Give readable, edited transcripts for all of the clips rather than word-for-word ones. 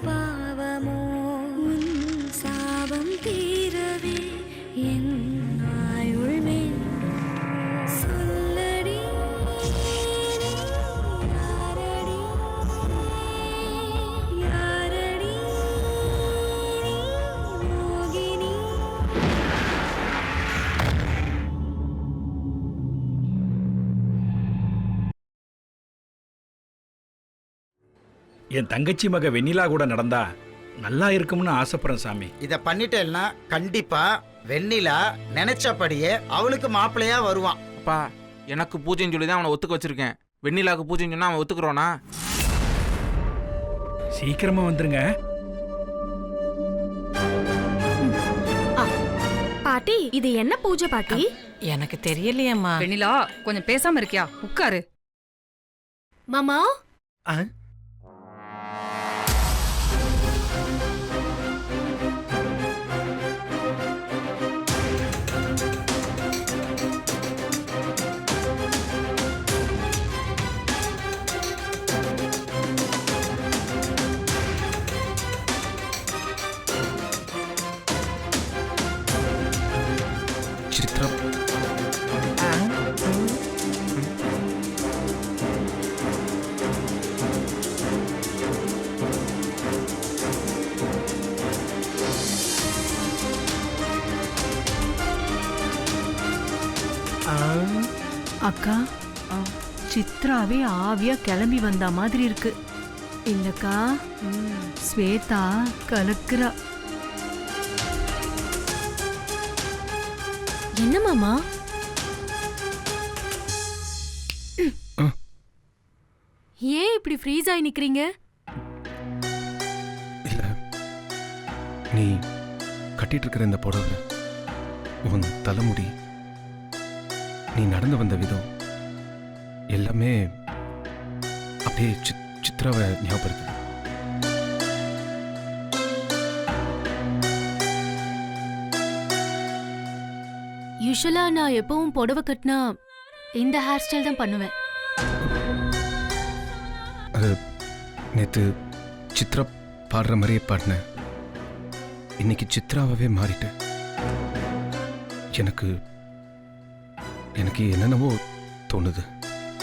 பாவமோ உன் சாபம் தீரவே என் ஆயுள் வேண்டும் சொல்லடி யாரடி யாரடி மோகினி. என் தங்கச்சி மக வெண்ணிலா கூட நடந்தா நல்லா இருக்கும்னு ஆசைப்படுறேன் சாமி. இத பண்ணிட்டேன்னா கண்டிப்பா வெண்ணிலா நினைச்சபடியே அவளுக்கு மாப்பிள்ளையா வருவான். அப்பா எனக்கு பூஜைன்னு சொல்லி தான் அவனை ஒத்துக்க வச்சிருக்கேன். வெண்ணிலாவுக்கு பூஜைன்னு சொன்னா அவன் ஒத்துக்குறானா? சீக்கிரமா வந்துருங்க. பாட்டி இது என்ன பூஜை பாட்டி? எனக்கு தெரியலையேம்மா. வெண்ணிலா கொஞ்சம் பேசாம இருக்கியா? உட்காரு. மாமா சித்ரா அக்கா சித்ராவே ஆவியா கிளம்பி வந்த மாதிரி இருக்கு இல்லக்கா? ஸ்வேதா கலக்குறா. என்ன மாமா? ஏன் இப்படி ஃப்ரீஸ் ஆகி நிக்கிறீங்க? இல்ல, நீ கட்டிட்டு இருக்கிற இந்த புடவை, உன் தலைமுடி, நீ நடந்து வந்த விதம் எல்லாமே அப்படியே சித்ராவை ஞாபகப்படுத்து. யூஷுவலா நான் எப்பவும் புடவை கட்டினா இந்த ஹேர் ஸ்டைல் தான் பண்ணுவேன். அது நேத்து சித்ரா பாடுற மாதிரியே பாடினேன். இன்னைக்கு சித்ராவே மாறிட்டேன். எனக்கு எனக்கு என்னென்னவோ தோணுது.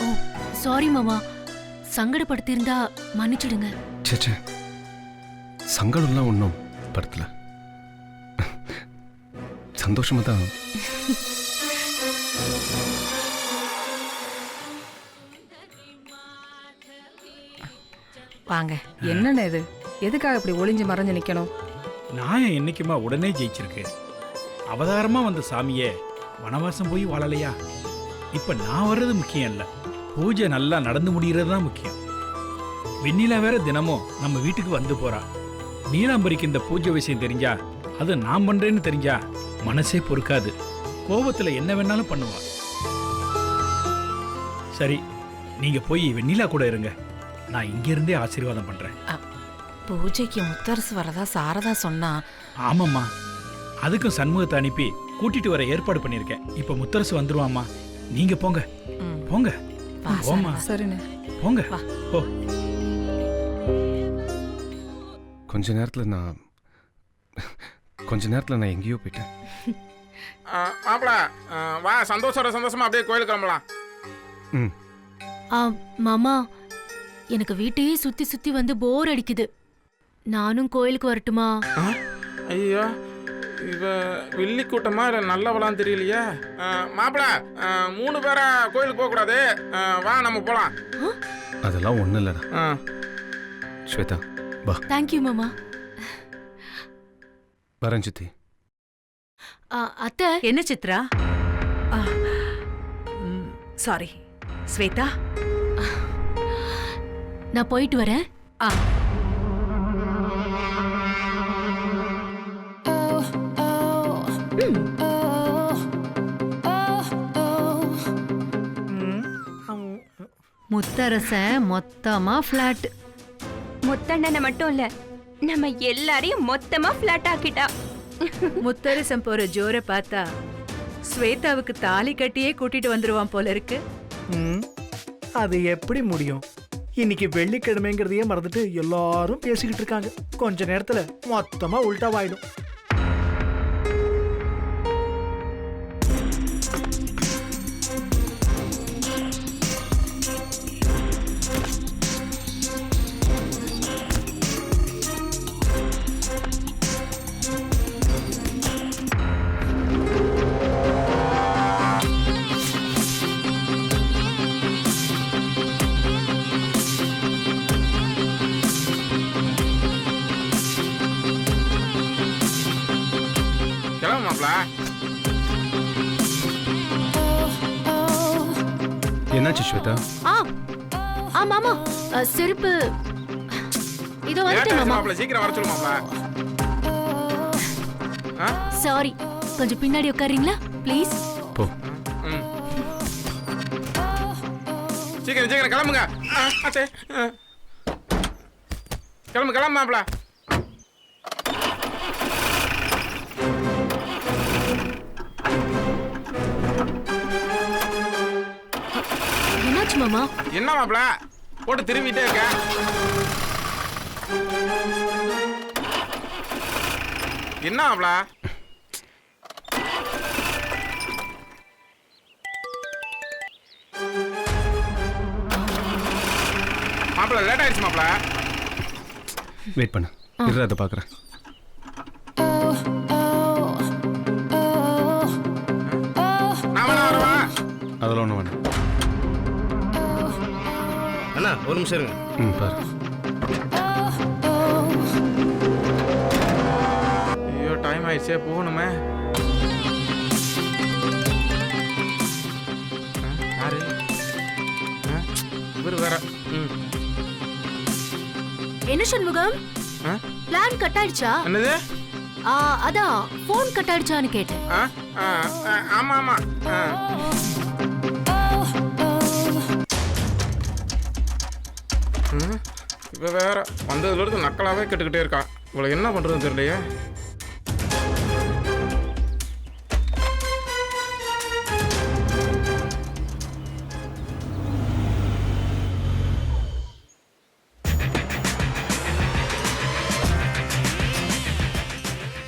ஓ சாரி மாமா, சங்கடப்படுத்தியிருந்தா மன்னிச்சிடுங்க. சேச்சே, சங்கடம்லாம் ஒன்றும் படுத்தல, சந்தோஷமா தான். வாங்க. என்னண்ணே இது? எதுக்காக இப்படி ஒளிஞ்சு மறைஞ்சு நிக்கணும்? நியாயம் என்னைக்குமா உடனே ஜெயிச்சிருக்கு. அவதாரமா வந்த சாமியே வனவாசம் போய் வாழலையா? இப்ப நான் வர்றது முக்கியம் இல்ல, பூஜை நல்லா நடந்து முடிகிறது தான் முக்கியம். வெண்ணிலா வேற தினமும் நம்ம வீட்டுக்கு வந்து போறா. நீலாம்பரிக்கு இந்த பூஜை விஷயம் தெரிஞ்சா, அது நான் பண்றேன்னு தெரிஞ்சா மனசே பொறுக்காது. கோபத்துல என்ன வேணாலும் பண்ணுவா. சரி, நீங்க போய் வெண்ணிலா கூட இருங்க, நான் இங்க இருந்தே ஆசீர்வாதம் பண்றேன். பூஜைக்கு முத்தரசு வரதா சாரதா சொன்னா. ஆமாம்மா, அதுக்கும் சண்முகத்தை அனுப்பி கூட்டிட்டு வர ஏற்பாடு பண்ணிருக்கேன். இப்ப முத்தரசு வந்துருவாம்மா. நீங்க போங்க போங்க. போமா, சரிண்ணே போங்க. ஓ, கொஞ்ச நேரத்துல நான் எங்கேயோ போயிட்டேன். மாப்பிள வா, சந்தோஷமா அப்படியே கோயிலுக்கு கிளம்பலாம். மாமா, எனக்கு வீட்டையே சுத்தி சுத்தி வந்து போர் அடிக்குது. நானும் கோயிலுக்கு வரட்டுமா? ஐயோ, இவ வெள்ளி கூட்டமா இல்லை நல்லவளான்னு தெரியலையா? மாப்பிள 3 பேரா கோயிலுக்கு போக கூடாது, வா நம்ம போலாம். அதெல்லாம் ஒண்ணு இல்லடா. ஸ்வேதா வா. தேங்க்யூ மாமா. வரேன் சித்தி. அத்தை. என்ன சித்ரா? சாரி ஸ்வேதா, நான் போயிட்டு வரேன். முத்தரசன் மொத்தமா பிளாட். முத்தண்ணனை மட்டும் இல்ல, நம்ம எல்லாரையும் மொத்தமா பிளாட் ஆக்கிட்டா. முத்தரசன் போற ஜோரை பார்த்தா ஸ்வேதாவுக்கு தாலி கட்டியே கூட்டிட்டு வந்துருவான் போல இருக்கு. அது எப்படி முடியும்? இன்னைக்கு வெள்ளிக்கிழமைங்கிறதையே மறந்துட்டு எல்லாரும் பேசிக்கிட்டு இருக்காங்க. கொஞ்ச நேரத்துல மொத்தமா உல்டாவாயிடும். கிளம்பு மாப்பிள. என்னாச்சு ஸ்வேதா? மாமா செருப்பு இதோ வந்துட்டேன் மாமா. மாப்பிள சீக்கிரம் வர சொல்லு மாப்பிள. சாரி, கொஞ்சம் பின்னாடி உட்காருறீங்களா ப்ளீஸ்? போ. சீக்கிரம் சீக்கிரம் கிளம்புங்க. கிளம்பு கிளம்பு மாப்பிள. என்னாச்சு மாமா? என்ன மாப்பிள போட்டு திரும்பிட்டே இருக்க? என்ன மாப்பிள? மாப்பிள லேட் ஆயிடுச்சு மாப்பிள. வெயிட் பண்ணு, இரு அதை பார்க்குறேன். நான் வேணா வரவா? அதெல்லாம் ஒன்றும் வேணாம். அண்ணா ஒரு நிமிஷம் இருங்க. பாரு. ஐயோ டைம் ஆயிடுச்சே, போகணுமே. யாரு இவரு வேற. என்ன சண்முகம், பிளான் கட் ஆயிடுச்சா? என்னது? அதான் போன் கட் ஆயிடுச்சான்னு கேட்டேன். ஆமா ஆமா. இவ வேற வந்ததுல இருந்து நக்கலாவே கேட்டுக்கிட்டே இருக்கான். இவளை என்ன பண்றதுன்னு தெரியலையே.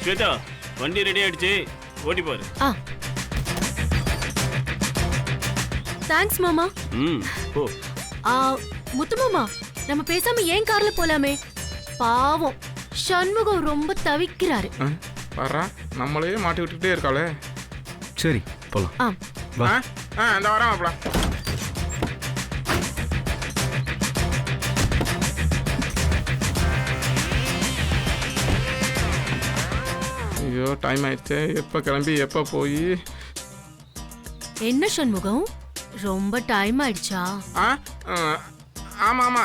ஸ்வேதா, வண்டி ரெடி ஆயிடுச்சு, ஓட்டி பாரு. தேங்க்ஸ் மாமா. போ. முத்து மாமா, நம்ம பேசாம ஏன் கார்ல போலாமே? பாவம் சண்முகம் ரொம்ப தவிக்கிறாரு. பாரா, நம்மளையே மாட்டி விட்டுட்டே இருக்காளே. சரி போலாம். வா. இந்த வரேன் மாப்பிள. ஐயோ டைம் ஆயிடுச்சு. எப்போ கிளம்பி எப்போ போய்? என்ன சண்முகம், ரொம்ப டைம் ஆயிடுச்சா? ஆமா ஆமா.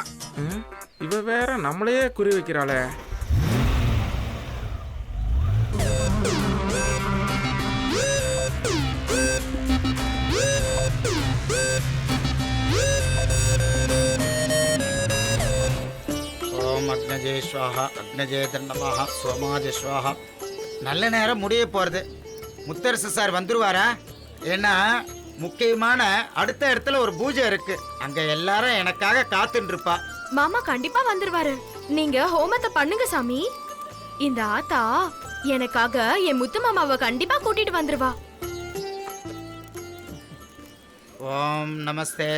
இவ வேற நம்மளையே குறி வைக்கிறாளே. ஓம் அக்னஜே ஸ்வாஹா அக்னஜே தன்னமாக சோமாஜ ஸ்வாஹா. நல்ல நேரம் முடிய போகிறது. முத்தரசு சார் வந்துருவாரா? ஏன்னா முக்கியமான அடுத்த இடத்துல ஒரு பூஜை இருக்கு. அங்க எல்லாரும் எனக்காக காத்துட்டு இருப்பா. மாமா கண்டிப்பா வந்துருவாரு. நீங்க ஹோமத்தை பண்ணுங்க சாமி. இந்த ஆத்தா எனக்காக என் முத்து மாமாவை கண்டிப்பா கூட்டிட்டு வந்துருவா. ஓம் நமஸ்தே.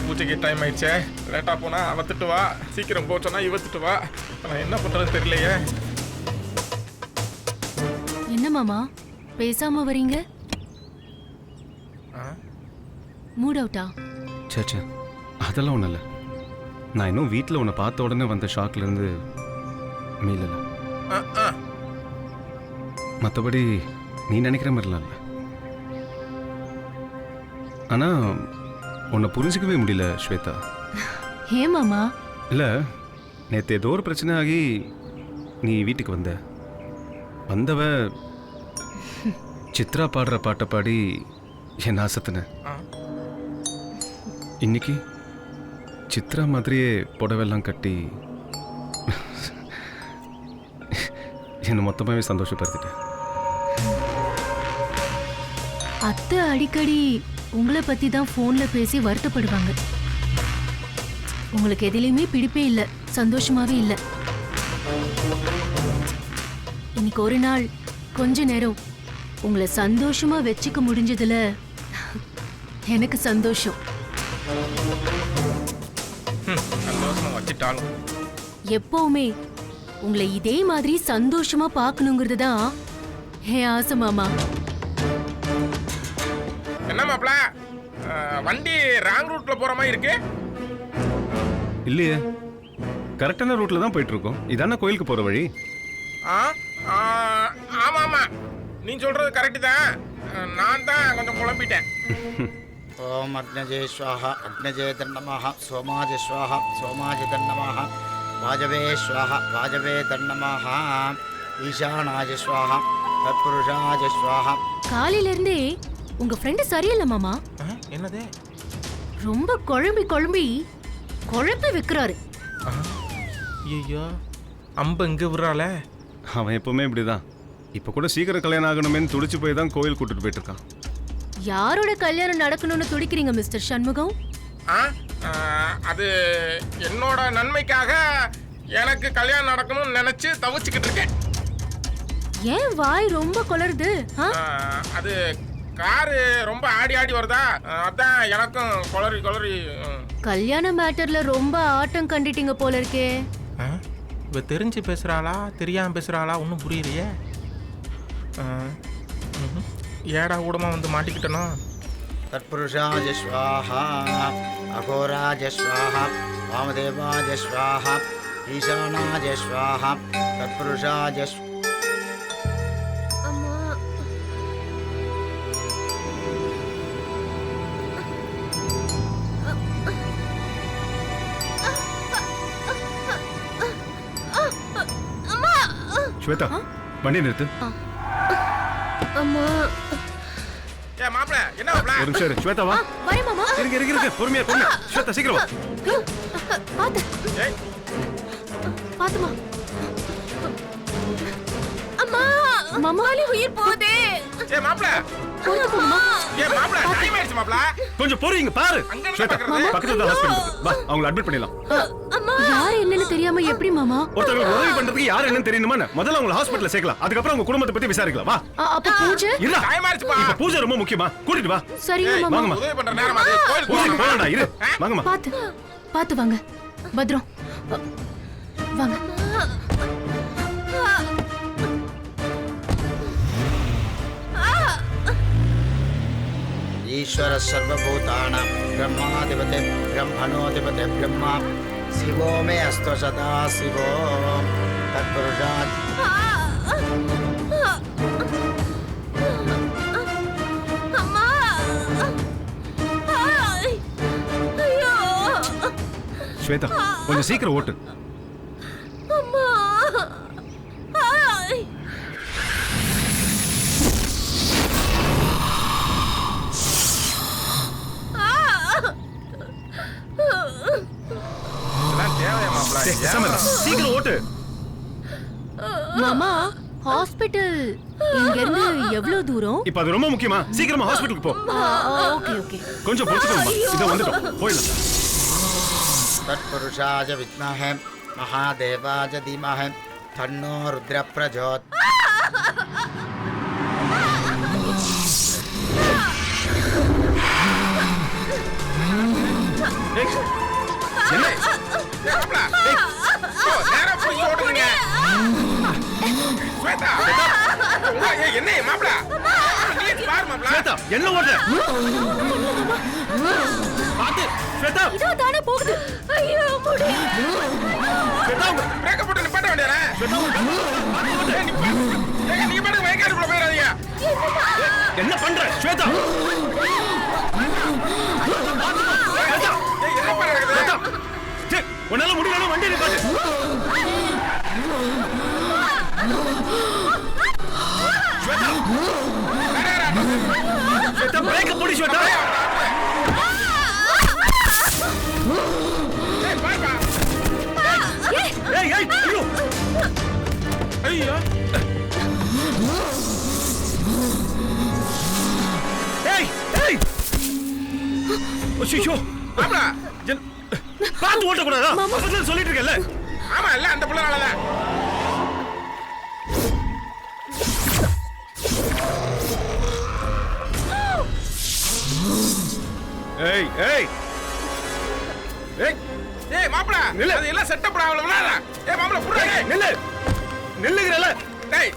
பூஜைக்கு டைம் ஆயிடுச்சே. லேட்டா போனா அவத்துட்டு வா, சீக்கிரம் போச்சோன்னா இவத்துட்டு வா. நான் என்ன பண்றது தெரியலையே. என்ன மாமா பேசாம வரீங்க? மூட் அவுட்டா? சே, அதெல்லாம் ஒன்றும் இல்லை. நான் இன்னும் வீட்டில் உன்னை பார்த்த உடனே வந்த ஷாக்லேருந்து மீளல. மற்றபடி நீ நினைக்கிற மாதிரிலாம் இல்லை. ஆனால் உன்னை புரிஞ்சிக்கவே முடியல ஸ்வேதா. ஏன் மாமா? இல்லை, நேற்று ஏதோ ஒரு பிரச்சனை ஆகி நீ வீட்டுக்கு வந்தவ சித்ரா பாடுற பாட்டை பாடி என் ஆசத்தின. இன்னைக்கு சித்ரா மாதிரியே புடவெல்லாம் கட்டி என்னை மொத்தமாகவே சந்தோஷப்படுத்திட்டேன். அத்தை அடிக்கடி உங்களை பத்தி தான் போன்ல பேசி வருத்தப்படுவாங்க. உங்களுக்கு எதிலையுமே பிடிப்பே இல்ல, சந்தோஷமாவே இல்ல. இன்னைக்கு ஒரு நாள் கொஞ்ச நேரம் உங்களை சந்தோஷமா வச்சுக்க முடிஞ்சதுல எனக்கு சந்தோஷம். சந்தோஷமா வச்சுட்டாலும் எப்பவுமே உங்களை இதே மாதிரி சந்தோஷமா பார்க்கணுங்கிறது தான் என் ஆசை மாமா. என்ன மாப்ள, வண்டி ராங் ரூட்ல போற மாதிரி இருக்கு. இல்லையே, கரெக்டான ரூட்டில் தான் போயிட்டுருக்கோம். இதானே கோயிலுக்கு போகிற வழி. ஆமா ஆமா, நீ சொல்றது கரெக்ட் தான். நான் தான் கொஞ்சம் குழம்பிட்டேன். ஓம் அக்னஜே ஸ்வாஹா அக்னஜே தன்னமஹ சோமாஜ ஸ்வாஹா சோமாஜ தன்னமஹ வாஜவே ஸ்வாஹா வாஜவே தன்னமஹ ஈசானாஜ ஸ்வாஹா தத்புருஷாஜ ஸ்வாஹா. காலையில இருந்தே உங்க ஃப்ரெண்டு சரியில்லை மாமா. என்னது? ரொம்ப குழம்பி குழப்பி வைக்கிறாரு. ஐயோ, அம்ப இங்க விடுறாள. அவன் எப்பவுமே இப்படிதான். இப்போ கூட சீக்கிரம் கல்யாணம் ஆகணுமேனு துடிச்சு போய் தான் கோயில் கூட்டிட்டு போயிட்டு இருக்கான். யாரோட கல்யாணம் நடக்கணும்னு துடிக்கிறீங்க மிஸ்டர் சண்முகம்? அது என்னோட நன்மைக்காக எனக்கு கல்யாணம் நடக்கணும்னு நினைச்சு தவிச்சுக்கிட்டு இருக்கேன். ஏன் வாய் ரொம்ப கொளருது? அது காரு ரொம்ப ஆடி ஆடி வருதா, அதான் எனக்கும் கொளறி. கல்யாண மேட்டர்ல ரொம்ப ஆட்டம் கண்டிட்டீங்க போல இருக்கே. இவ தெரிஞ்சு பேசுறாளா தெரியாம பேசுறாளா ஒன்றும் புரியலையே. ஏடா கூடமா வந்து மாட்டிக்கிட்டனோ. தத்புருஷாஜ ஸ்வாஹா அகோராஜ ஸ்வாஹா வாமதேவாஜ ஸ்வாஹா ஈசானாஜ ஸ்வாஹா தத்புருஷாஜ. ஸ்வேதா, வண்டி நிறுத்து. அம்மா. ஏ மாப்ள, என்ன மாப்ள? ஒரு நிமிஷம் இரு. ஸ்வேதா வா. வரே மாமா. இருங்க. பொறுமையா. ஸ்வேதா சீக்கிரம் வா. பாத்து. ஏய், பாத்துமா. அம்மா, மம்மாலி உயிர் போதே. ஏ மாப்ள. போதுமா? ஏ மாப்ள, டைம் ஆயிடுச்சு மாப்ள. கொஞ்சம் பொறுங்க பாரு. அங்க என்ன ஸ்வேதா, பார்க்கறது? பக்கத்துல தான் ஹாஸ்பிடல் இருக்கு. வா, அவங்கள அட்மிட் பண்ணிடலாம். யார் என்னன்னு தெரியாம எப்படி மாமா? ஒருத்தங்களுக்கு உதவி பண்றதுக்கு யார் என்னன்னு தெரியணுமா? முதல்ல அவங்கள ஹாஸ்பிடல்ல சேர்க்கலாம். அதுக்கப்புறம் உங்க குடும்பத்தை பத்தி விசாரிக்கலாம். வா. அப்ப பூஜை? இல்ல, டைம் ஆயிடுச்சுப்பா. இப்ப பூஜை ரொம்ப முக்கியமா. கூட்டிட்டு வா. சரிங்க மாமா. வாங்கம்மா. உதவி பண்ற நேரம் அது. கோயிலுக்கு பூஜைக்கு போகணுமா? போகணும்டா. இரு. வாங்கம்மா. பாத்து வாங்க. பத்ரம். வாங்க. ஈஸ்வர சர்வபூதானாம் பிரம்மாதிபதே பிரம்மணோதிபதே பிரம்மா சிவோ மே அஸ்து சதா சிவோ தத்புருஷாத். ஸ்வேதா, கொஞ்சம் சீக்கிரம் ஓட்டு. இதெல்லாம் தேவையா மாப்ள? சீக்கிரம் ஓட்டு. மாமா, ஹாஸ்பிடல் இங்க இருந்து எவ்வளவு தூரம்? இப்ப அது ரொம்ப முக்கியமா. சீக்கிரமா ஹாஸ்பிடலுக்கு போ. ஓகே. கொஞ்சம் பொறுத்துக்கோமா. இத வந்துட்டோம். போயிடலாம். தத்புருஷாய வித்மஹே மகாதேவாய தீமஹே தன்னோ ருத்ர பிரஜோத். என்ன? மாப்ள, ஏய், நேரா போய் ஓடுங்க. ஸ்வேதா, ஏய், என்ன மாப்ள? நீ பாரு மாப்ள. ஸ்வேதா, என்ன ஓட்ட? பாத்து. ஸ்வேதா. இதோ தானே போகுது. ஐயோ முடியல. ஸ்வேதா, பிரேக்க போட்டு நிப்பாட்ட வேண்டியதானே? ஏய், நீ பாட்டு வயக்காட்டுக்குள்ள போயிடாதீங்க. என்ன பண்ற? ஸ்வேதா. ஸ்வேதா. ஏய், என்ன பண்ண இருக்குது? ஸ்வேதா. சே, உன்னால முடியலன்னா வண்டி நிப்பாட்டு. ஸ்வேதா. ஸ்வேதா, பிரேக்க போடு ஸ்வேதா. ஏய் ஏய் ஐயோ ஐயோ ஏய் ஏய் ஐயோ மாப்பிள பாத்து ஓட்ட கூடாதா அப்பதான் சொல்லிட்டு இருக்கல ஆமா இல்ல அந்த புள்ள நல்லதான் ஏய் ஏய் ஏய் ஏய் மாப்பிள நில்லு. அது எல்லாம் செட்டப் ஆகல விளையாட ஏய் மாப்பிள புடி நில்லு நில்லுங்கறல டேய்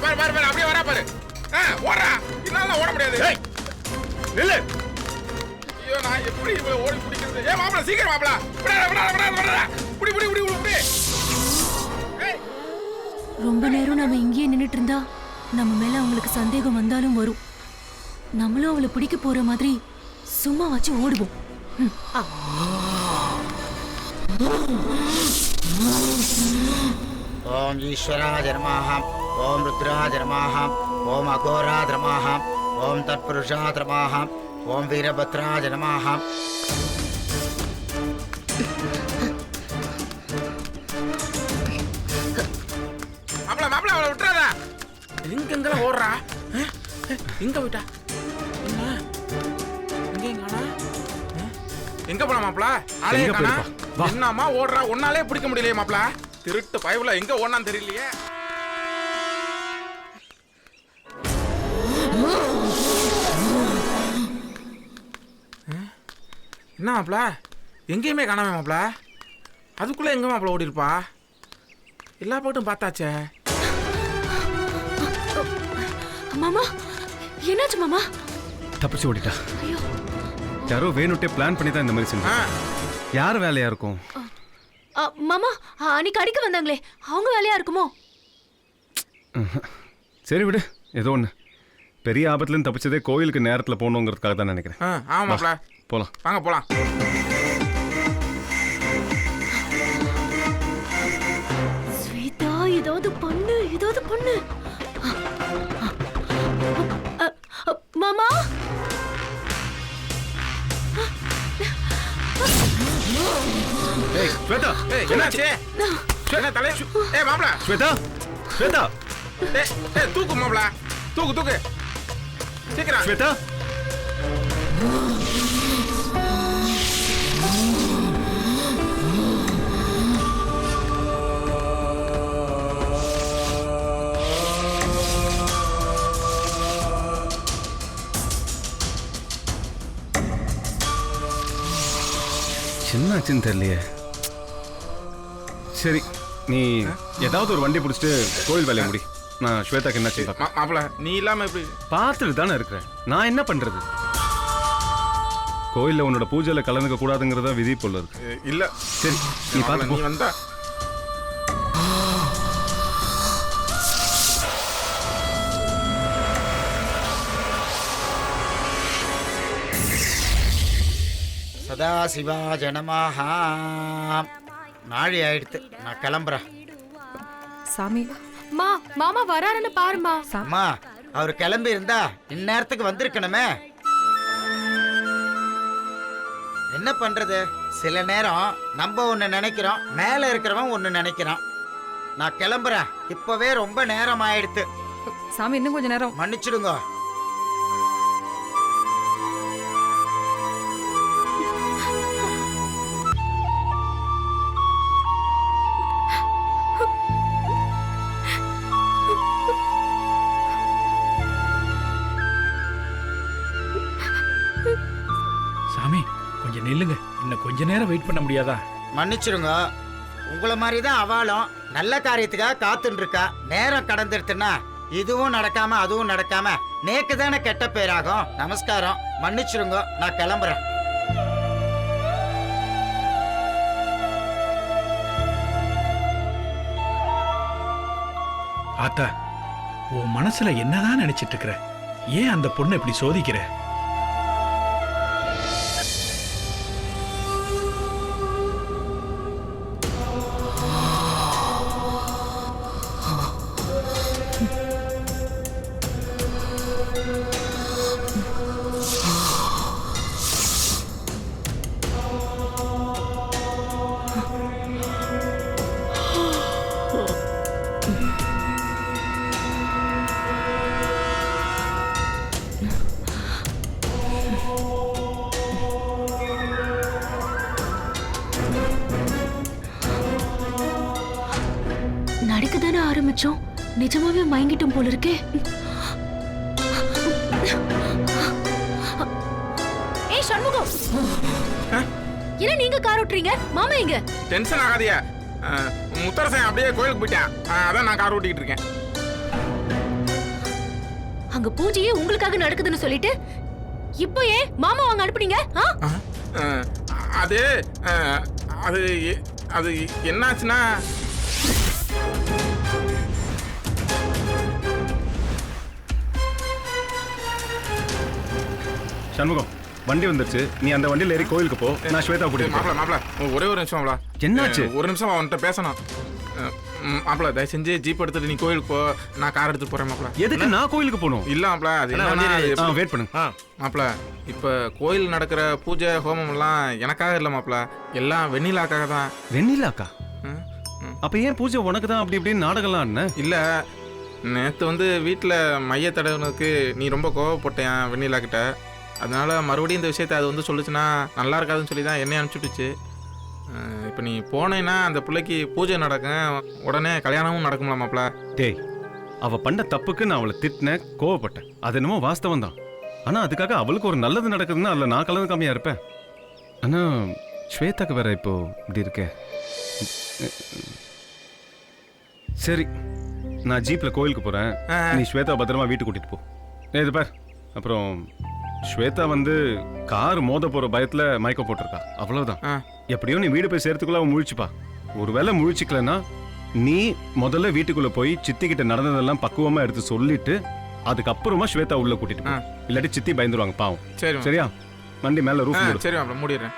பாரு பாரு பாரு அப்படியே வரா பாரு ஓடுறா என்னால ஓட முடியாது ஏய் நில்லு ஐயோ நான் எப்படி இவ்வளவு ஓடி பிடிக்கிறது ஏய் மாப்பிள சீக்கிரம் மாப்பிள விடாத புடி புடி புடி புடி ஏய் ரொம்ப நேரம் நம்ம இங்கேயே நின்னுட்டு இருந்தா நம்ம மேல அவங்களுக்கு சந்தேகம் வந்தாலும் வரும். நம்மளும் அவளை பிடிக்க போற மாதிரி சும்மா வச்சு ஓடுவோம். ஓம் ஈஸ்வராய நமஹ ஓம் ருத்ராய நமஹ ஓம் அகோராய நமஹ ஓம் தத்புருஷாய நமஹ ஓம் வீரபத்ராய நமஹ. மாப்பிள அவளை விட்டுறாத எங்கெங்கெல்லாம் ஓடுறா எங்க போயிட்டா என்ன எங்க காணா எங்க போனா மாப்பிள ஆளே எங்க காணா போயிருப்பா? வா. என்னம்மா ஓடுறா ஒன்னாலே பிடிக்க முடியலையே மாப்பிள திருட்டு பயவுல எங்க ஓடுனான்னு தெரியலையே என்ன மாப்பிள எங்கேயுமே காணாமே மாப்பிள அதுக்குள்ள எங்க மாப்பிள ஓடி இருப்பா எல்லா பாட்டும் பார்த்தாச்சே மாமா என்னாச்சு மாமா? தப்பிச்சு ஓடிட்டா யாரோ வேணுட்டே பிளான் பண்ணி தான் இந்த மாதிரி செஞ்சா யார் வேலையா இருக்கும்? மாமா அன்னைக்கு அடிக்க வந்தாங்களே அவங்க வேலையா இருக்குமோ? சரி விடு ஏதோ ஒன்று பெரிய ஆபத்துலேருந்து தப்பிச்சதே கோயிலுக்கு நேரத்தில் போகணுங்கிறதுக்காக தான் நினைக்கிறேன். ஆமா மாப்பிள போகலாம் வாங்க போலாம் ஸ்வேதா ஏதாவது பண்ணு ஏதாவது பண்ணு. மாமா ஏய் ஸ்வேதா என்னாச்சு என்ன தலை மாப்பிள ஸ்வேதா ஸ்வேதா தூக்கு மாப்பிள தூக்கு சீக்கிரம் ஸ்வேதா என்னாச்சுன்னு தெரியலையே. சரி நீ ஏதாவது ஒரு வண்டி பிடிச்சிட்டு கோயில் வேலையை முடி. நான் ஸ்வேதாக்கு என்ன செய்ய மாப்பிள நீ இல்லாம எப்படி பார்த்துட்டு தானே இருக்கிறேன். நான் என்ன பண்றது? கோயில்ல உன்னோட பூஜையில கலந்துக்க கூடாதுங்கிறதா விதி போல இருக்கு. இல்ல சரி நீ பார்த்து நீ வந்தா சதாசிவாய நமஹ. நாழி ஆயிடுத்து, நான் கிளம்புறேன். சாமி மாமா வராருன்னு பாருமா. அம்மா அவர் கிளம்பி இருந்தா இந்நேரத்துக்கு வந்திருக்கணுமே. என்ன பண்றது, சில நேரம் நம்ம ஒண்ணு நினைக்கிறோம், மேல இருக்கிறவன் ஒண்ணு நினைக்கிறான். நான் கிளம்புறேன், இப்பவே ரொம்ப நேரம் ஆயிடுத்து. சாமி இன்னும் கொஞ்ச நேரம். மன்னிச்சிடுங்க. சாமி கொஞ்சம் நில்லுங்க, இன்னும் கொஞ்ச நேரம் வெயிட் பண்ண முடியாதா? மன்னிச்சிடுங்க. உங்களை மாதிரி தான் அவளும் நல்ல காரியத்துக்காக காத்துன்னு இருக்கா. நேரம் கடந்துருத்துன்னா இதுவும் நடக்காம அதுவும் நடக்காம நேக்கு தானே கெட்ட பேராகும். நமஸ்காரம், மன்னிச்சிடுங்க, நான் கிளம்புறேன். ஆத்தா, உன் மனசுல என்னதான் நினைச்சிட்டு இருக்கிற? ஏன் அந்த பொண்ணை இப்படி சோதிக்கிற? நடிக்க தானே ஆரம்பிச்சோம், நிஜமாவே மயங்கிட்டோம் போல இருக்கே. ஏய் சண்முகம், என்ன நீங்க கார் ஓட்டுறீங்க? மாமா எங்க? டென்ஷன் ஆகாதியா. முத்தரசன் அப்படியே கோயிலுக்கு போயிட்டான். அதான் நான் கார் ஓட்டிக்கிட்டு இருக்கேன். அங்க பூஜையே உங்களுக்காக நடக்குதுன்னு சொல்லிட்டு இப்போ ஏன் மாமா வாங்க அனுப்புனீங்க? அது அது அது என்னாச்சுன்னா சண்முகம், வண்டி வந்துருச்சு. நீ அந்த வண்டியில் ஏறி கோயிலுக்கு போ. நான் ஸ்வேதா கூட்டிட்டு மாப்பிள மாப்பிள ஒரே ஒரு நிமிஷம் மாப்பிள. என்னாச்சு? ஒரு நிமிஷம் அவன்கிட்ட பேசணும். மாப்பிள தயவு செஞ்சு ஜீப் எடுத்துட்டு நீ கோயிலுக்கு போ, நான் கார் எடுத்துட்டு போறேன் மாப்பிள. எதுக்கு நான் கோயிலுக்கு போகணும்? இல்ல மாப்பிள, அது என்னன்னா வெயிட் பண்ணுங்க. மாப்பிள, இப்ப கோயில் நடக்கிற பூஜை ஹோமம் எல்லாம் எனக்காக இல்ல மாப்பிள, எல்லாம் வெண்ணிலாக்காக தான். வெண்ணிலாக்கா? அப்ப ஏன் பூஜை உனக்கு தான் அப்படி இப்படின்னு நாடகம்லாம் ஆடுன? இல்ல, நேற்று வீட்டில் மைய தடவுனதுக்கு நீ ரொம்ப கோவப்பட்டேன் வெண்ணிலா கிட்ட. அதனால மறுபடியும் இந்த விஷயத்த அது சொல்லுச்சுன்னா நல்லா இருக்காதுன்னு சொல்லி தான் என்னை அனுப்பிச்சுட்டுச்சு. இப்போ நீ போனேன்னா அந்த பிள்ளைக்கு பூஜை நடக்கும், உடனே கல்யாணமும் நடக்கும்ல மாப்பிள. டேய், அவ பண்ண தப்புக்கு நான் அவளை திட்டினேன், கோவப்பட்டேன். அது என்னமோ வாஸ்தவம் தான். ஆனா அதுக்காக அவளுக்கு ஒரு நல்லது நடக்குதுன்னா அதில் நான் கலந்து கம்மியா இருப்பேன். ஆனா ஸ்வேதாக்கு வேற இப்போ இப்படி இருக்கே. சரி, நான் ஜீப்ல கோயிலுக்கு போறேன். நீ ஸ்வேதா பத்திரமா வீட்டுக்கு கூட்டிட்டு போ. இது பார், அப்புறம் ஸ்வேதா கார் மோத போற பயத்துல மயக்கம் போட்டிருக்கா, அவ்வளவுதான். எப்படியோ நீ வீடு போய் சேர்த்துக்குள்ள அவன் முழிச்சுப்பா. ஒருவேளை முழிச்சுக்கலன்னா நீ முதல்ல வீட்டுக்குள்ள போய் சித்தி கிட்ட நடந்ததெல்லாம் பக்குவமா எடுத்து சொல்லிட்டு அதுக்கப்புறமா ஸ்வேதா உள்ள கூட்டிட்டு போ. இல்லாட்டி சித்தி பயந்துருவாங்க பாவம். சரி சரியா? வண்டி மேல ரூஃப். சரி மாப்பிள, மூடிடுறேன்.